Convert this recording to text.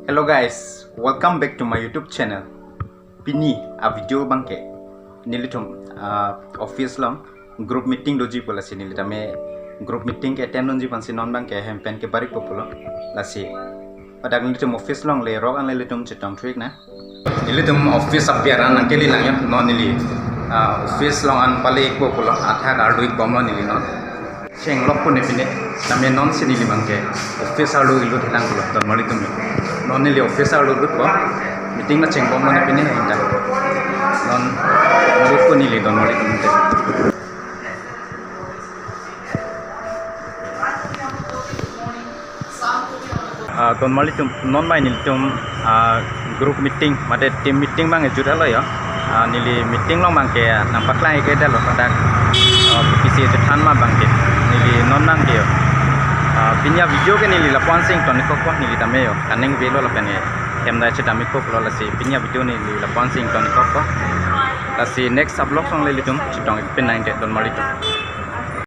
Hello guys, welcome back to my YouTube channel. Pini a video bangke nilitum office long group meeting doji pola si nilitame group meeting ke attend donji pansi non bangke hempen ke barik populo lasi pada nilitum office long le rok an nilitum chitang trick na nilitum office appearan nangkeli langya non nili office long an pale ek populo atha gardu ik bomlo nili non Seng lokpo ne pine name non sinili bangke office alu ilu thilang pulo ton malitum non nili office alu group meeting na cheng bomlo ne pine hinda non group ko nili don malitum te ton malitum non mai nilitum group meeting mate team meeting bang ejut alo ya nili meeting long bangke nampak lang ke dalo pada PC jetan ma bangke nili non nang dia pinya video ke nili lapuan sing ton ko nili tameo kaneng velo la pene kemda cheta mikko pro la si pinya video nili lapuan sing ton ko la si next upload song le litum chitong pin 9 don malitum